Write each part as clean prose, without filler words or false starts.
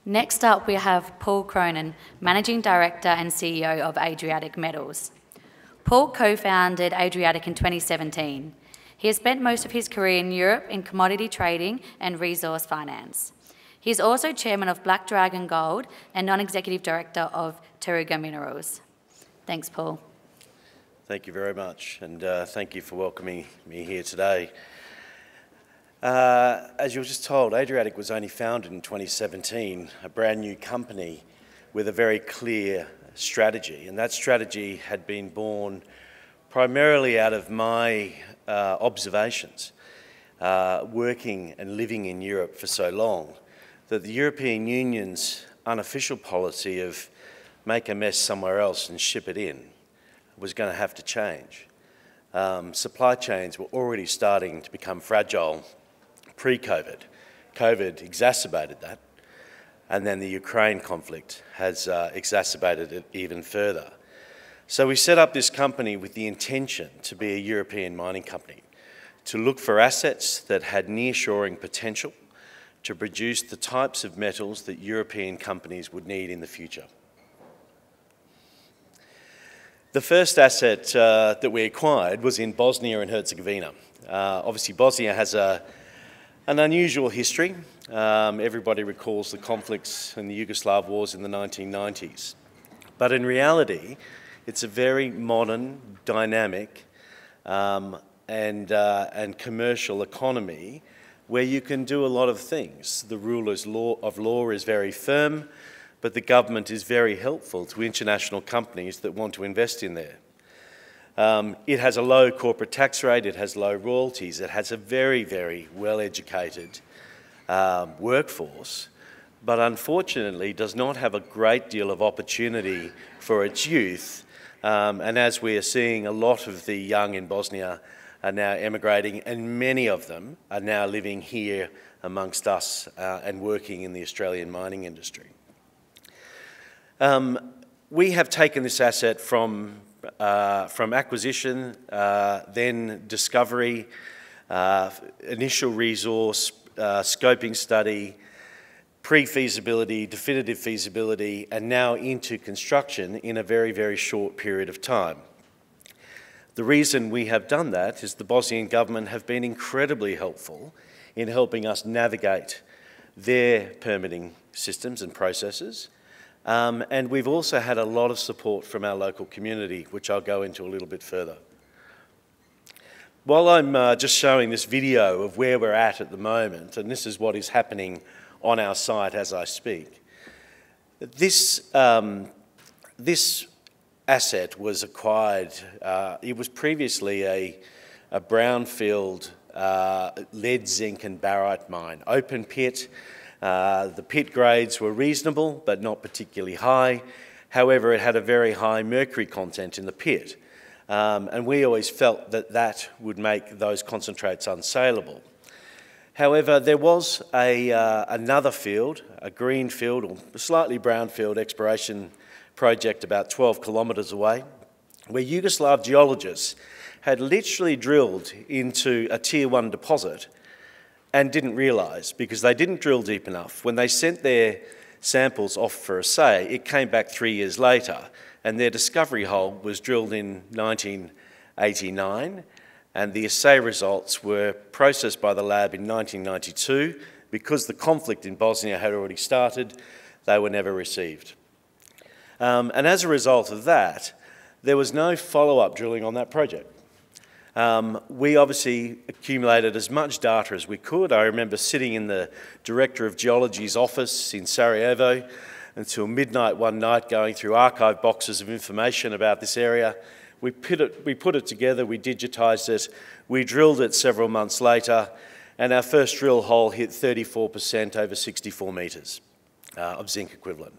Next up, we have Paul Cronin, Managing Director and CEO of Adriatic Metals. Paul co-founded Adriatic in 2017. He has spent most of his career in Europe in commodity trading and resource finance. He is also chairman of Black Dragon Gold and non-executive director of Taruga Minerals. Thanks, Paul. Thank you very much, and thank you for welcoming me here today. As you were just told, Adriatic was only founded in 2017, a brand new company with a very clear strategy, and that strategy had been born primarily out of my observations, working and living in Europe for so long, that the European Union's unofficial policy of make a mess somewhere else and ship it in was going to have to change. Supply chains were already starting to become fragile pre-COVID. COVID exacerbated that, and then the Ukraine conflict has exacerbated it even further. So we set up this company with the intention to be a European mining company, to look for assets that had nearshoring potential to produce the types of metals that European companies would need in the future. The first asset that we acquired was in Bosnia and Herzegovina. Obviously, Bosnia has an unusual history. Everybody recalls the conflicts and the Yugoslav wars in the 1990s. But in reality, it's a very modern, dynamic and commercial economy where you can do a lot of things. The rule of law is very firm, but the government is very helpful to international companies that want to invest in there. It has a low corporate tax rate, it has low royalties, it has a very, very well-educated workforce, but unfortunately does not have a great deal of opportunity for its youth. And as we are seeing, a lot of the young in Bosnia are now emigrating, and many of them are now living here amongst us and working in the Australian mining industry. We have taken this asset from acquisition, then discovery, initial resource, scoping study, pre-feasibility, definitive feasibility, and now into construction in a very, very short period of time. The reason we have done that is the Bosnian government have been incredibly helpful in helping us navigate their permitting systems and processes. And we've also had a lot of support from our local community, which I'll go into a little bit further. While I'm just showing this video of where we're at the moment, and this is what is happening on our site as I speak, this asset was acquired. It was previously a brownfield lead, zinc and barite mine, open pit. The pit grades were reasonable, but not particularly high. However, it had a very high mercury content in the pit. And we always felt that that would make those concentrates unsaleable. However, there was another field, a green field or slightly brown field exploration project about 12 kilometres away, where Yugoslav geologists had literally drilled into a Tier 1 deposit and didn't realise, because they didn't drill deep enough. When they sent their samples off for assay, it came back 3 years later, and their discovery hole was drilled in 1989, and the assay results were processed by the lab in 1992. Because the conflict in Bosnia had already started, they were never received. And as a result of that, there was no follow-up drilling on that project. We obviously accumulated as much data as we could. I remember sitting in the Director of Geology's office in Sarajevo until midnight one night going through archive boxes of information about this area. We put it together, we digitised it, we drilled it several months later, and our first drill hole hit 34% over 64 metres of zinc equivalent.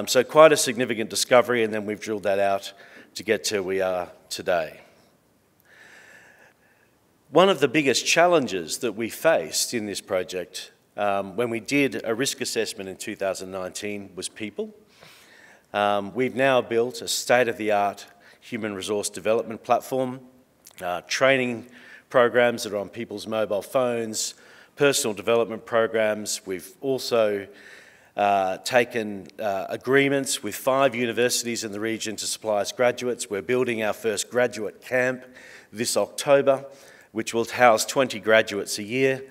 So quite a significant discovery, and then we've drilled that out to get to where we are today. One of the biggest challenges that we faced in this project when we did a risk assessment in 2019 was people. We've now built a state-of-the-art human resource development platform, training programs that are on people's mobile phones, personal development programs. We've also taken agreements with 5 universities in the region to supply us graduates. We're building our first graduate camp this October, which will house 20 graduates a year,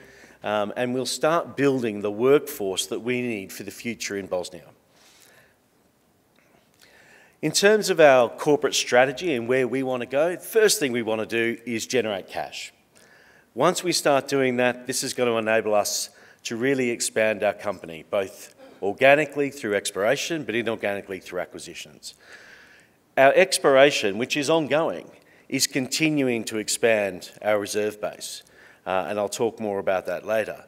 and we'll start building the workforce that we need for the future in Bosnia. In terms of our corporate strategy and where we want to go, the first thing we want to do is generate cash. Once we start doing that, this is going to enable us to really expand our company, both organically through exploration, but inorganically through acquisitions. Our exploration, which is ongoing, is continuing to expand our reserve base, and I'll talk more about that later.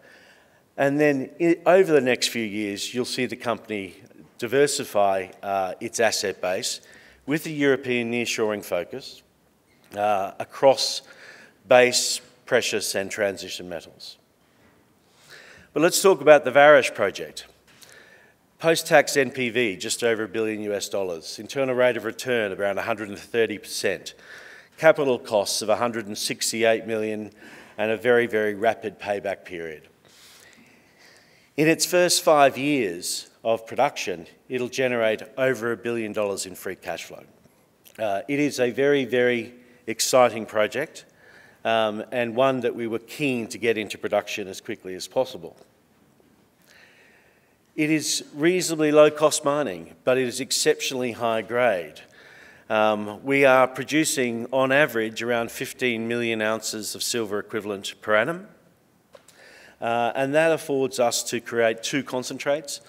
And then over the next few years, you'll see the company diversify its asset base with the European nearshoring focus across base, precious and transition metals. But let's talk about the Vares project. Post-tax NPV, just over $1 billion US. Internal rate of return, around 130%. Capital costs of $168 million and a very, very rapid payback period. In its first 5 years of production, it'll generate over $1 billion in free cash flow. It is a very, very exciting project and one that we were keen to get into production as quickly as possible. It is reasonably low-cost mining, but it is exceptionally high grade. We are producing, on average, around 15 million ounces of silver equivalent per annum, and that affords us to create 2 concentrates.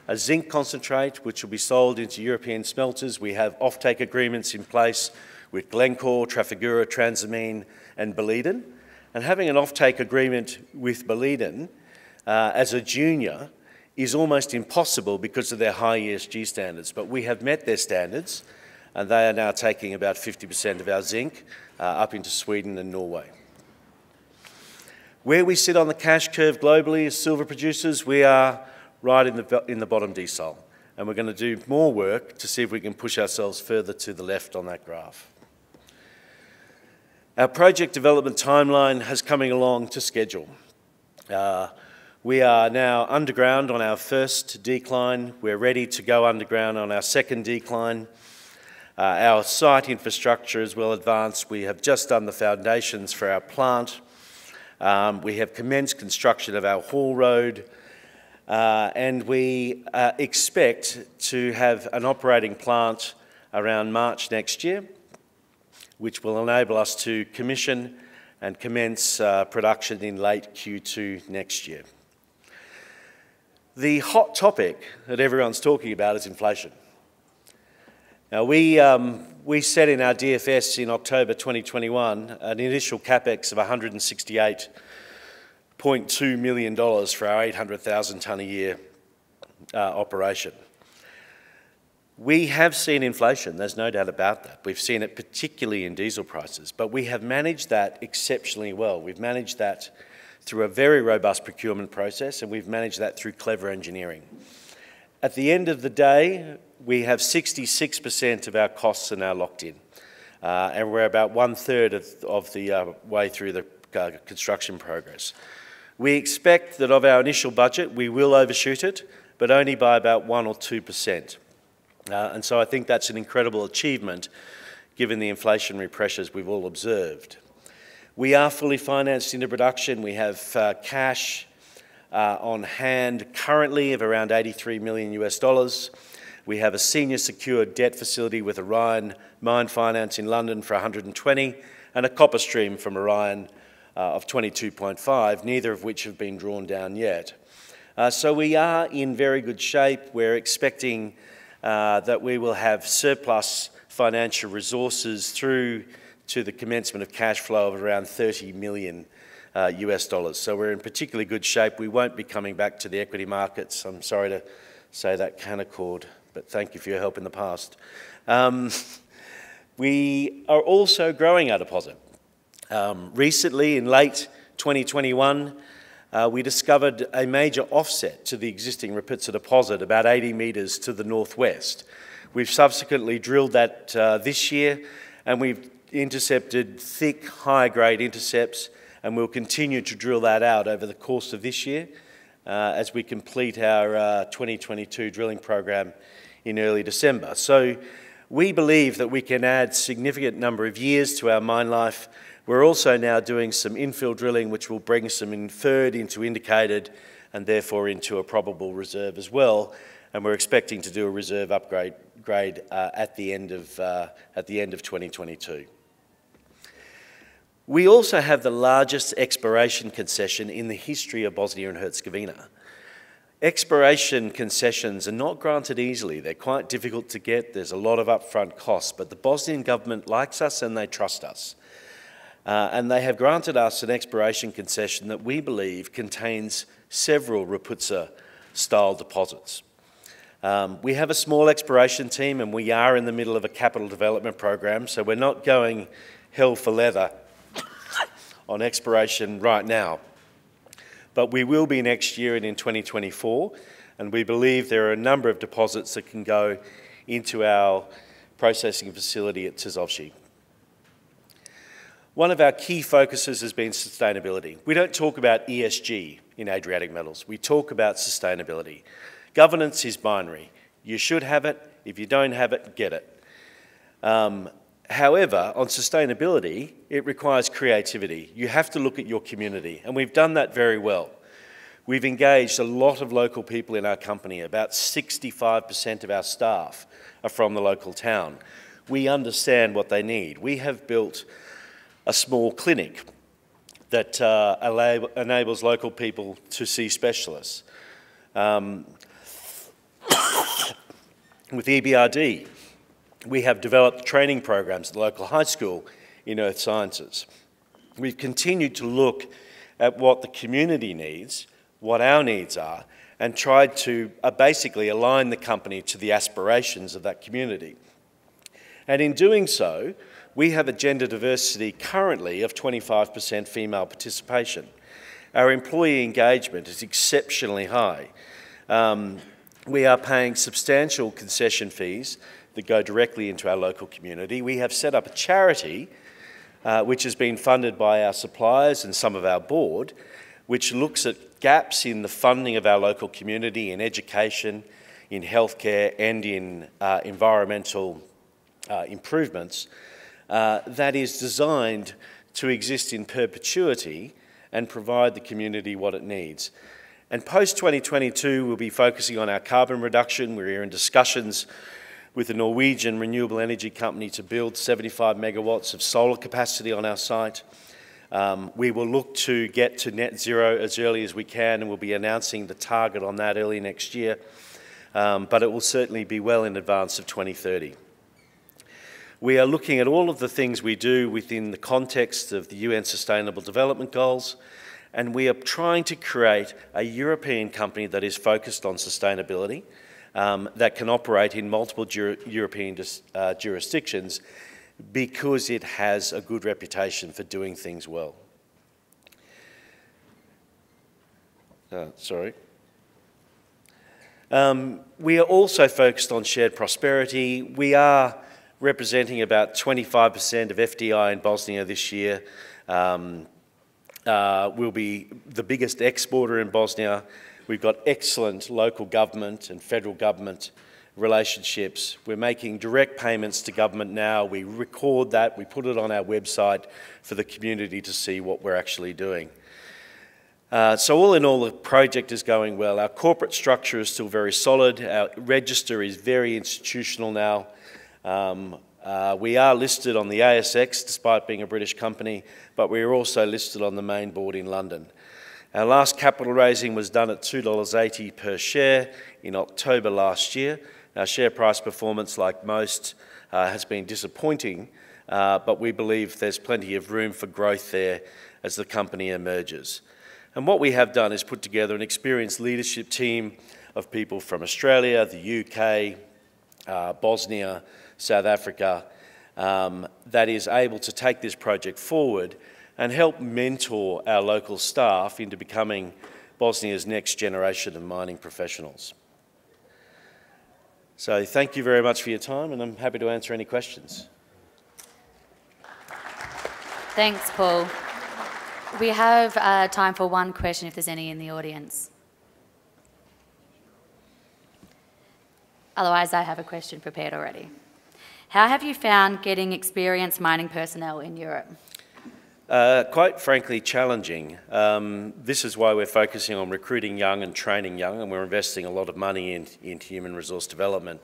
A zinc concentrate, which will be sold into European smelters. We have offtake agreements in place with Glencore, Trafigura, Transamine and Boliden. And having an offtake agreement with Boliden as a junior is almost impossible because of their high ESG standards. But we have met their standards, and they are now taking about 50% of our zinc up into Sweden and Norway. Where we sit on the cash curve globally as silver producers, we are right in the bottom decile. And we're going to do more work to see if we can push ourselves further to the left on that graph. Our project development timeline has coming along to schedule. We are now underground on our first decline. We're ready to go underground on our second decline. Our site infrastructure is well advanced. We have just done the foundations for our plant. We have commenced construction of our haul road. And we expect to have an operating plant around March next year, which will enable us to commission and commence production in late Q2 next year. The hot topic that everyone's talking about is inflation. Now, we set in our DFS in October 2021 an initial capex of $168.2 million for our 800,000 tonne a year operation. We have seen inflation, there's no doubt about that. We've seen it particularly in diesel prices, but we have managed that exceptionally well. We've managed that through a very robust procurement process, and we've managed that through clever engineering. At the end of the day, we have 66% of our costs are now locked in, and we're about 1/3 of the way through the construction progress. We expect that of our initial budget, we will overshoot it, but only by about 1 or 2%. And so I think that's an incredible achievement given the inflationary pressures we've all observed. We are fully financed into production. We have cash on hand currently of around $83 million US. We have a senior secured debt facility with Orion Mine Finance in London for 120 and a copper stream from Orion of 22.5, neither of which have been drawn down yet. So we are in very good shape. We're expecting that we will have surplus financial resources through to the commencement of cash flow of around $30 million US. So we're in particularly good shape. We won't be coming back to the equity markets. I'm sorry to say that, Canaccord, but thank you for your help in the past. We are also growing our deposit. Recently, in late 2021, we discovered a major offset to the existing Rapitsa deposit about 80 metres to the northwest. We've subsequently drilled that this year, and we've intercepted thick, high-grade intercepts, and we'll continue to drill that out over the course of this year. as we complete our 2022 drilling program in early December. So we believe that we can add significant number of years to our mine life. We're also now doing some infill drilling, which will bring some inferred into indicated and therefore into a probable reserve as well. And we're expecting to do a reserve upgrade at the end of 2022. We also have the largest exploration concession in the history of Bosnia and Herzegovina. Exploration concessions are not granted easily. They're quite difficult to get. There's a lot of upfront costs, but the Bosnian government likes us and they trust us. And they have granted us an exploration concession that we believe contains several Raposa-style deposits. We have a small exploration team and we are in the middle of a capital development program, so we're not going hell for leather on exploration right now. But we will be next year and in 2024, and we believe there are a number of deposits that can go into our processing facility at Tuzovci. One of our key focuses has been sustainability. We don't talk about ESG in Adriatic Metals. We talk about sustainability. Governance is binary. You should have it. If you don't have it, get it. However, on sustainability, it requires creativity. You have to look at your community, and we've done that very well. We've engaged a lot of local people in our company. About 65% of our staff are from the local town. We understand what they need. We have built a small clinic that enables local people to see specialists. With EBRD, we have developed training programs at the local high school in earth sciences. We've continued to look at what the community needs, what our needs are, and tried to basically align the company to the aspirations of that community. And in doing so, we have a gender diversity currently of 25% female participation. Our employee engagement is exceptionally high. We are paying substantial concession fees that go directly into our local community. We have set up a charity which has been funded by our suppliers and some of our board, which looks at gaps in the funding of our local community in education, in healthcare and in environmental improvements that is designed to exist in perpetuity and provide the community what it needs. And post-2022, we'll be focusing on our carbon reduction. We're in discussions with a Norwegian renewable energy company to build 75 megawatts of solar capacity on our site. We will look to get to net zero as early as we can, and we'll be announcing the target on that early next year. But it will certainly be well in advance of 2030. We are looking at all of the things we do within the context of the UN Sustainable Development Goals, and we are trying to create a European company that is focused on sustainability, that can operate in multiple European jurisdictions because it has a good reputation for doing things well. We are also focused on shared prosperity. We are representing about 25% of FDI in Bosnia this year. We'll be the biggest exporter in Bosnia. We've got excellent local government and federal government relationships. We're making direct payments to government now. We record that, we put it on our website for the community to see what we're actually doing. So all in all, the project is going well. Our corporate structure is still very solid. Our register is very institutional now. We are listed on the ASX despite being a British company, but we are also listed on the main board in London. Our last capital raising was done at $2.80 per share in October last year. Our share price performance, like most, has been disappointing, but we believe there's plenty of room for growth there as the company emerges. And what we have done is put together an experienced leadership team of people from Australia, the UK, Bosnia, South Africa, that is able to take this project forward and help mentor our local staff into becoming Bosnia's next generation of mining professionals. So thank you very much for your time, and I'm happy to answer any questions. Thanks, Paul. We have time for one question if there's any in the audience. Otherwise, I have a question prepared already. How have you found getting experienced mining personnel in Europe? Quite frankly, challenging. This is why we're focusing on recruiting young and training young, and we're investing a lot of money into human resource development.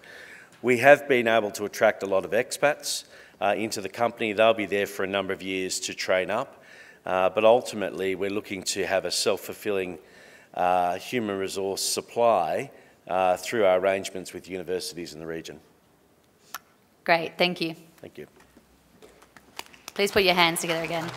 We have been able to attract a lot of expats into the company. They'll be there for a number of years to train up, but ultimately we're looking to have a self-fulfilling human resource supply through our arrangements with universities in the region. Great, thank you. Thank you. Please put your hands together again.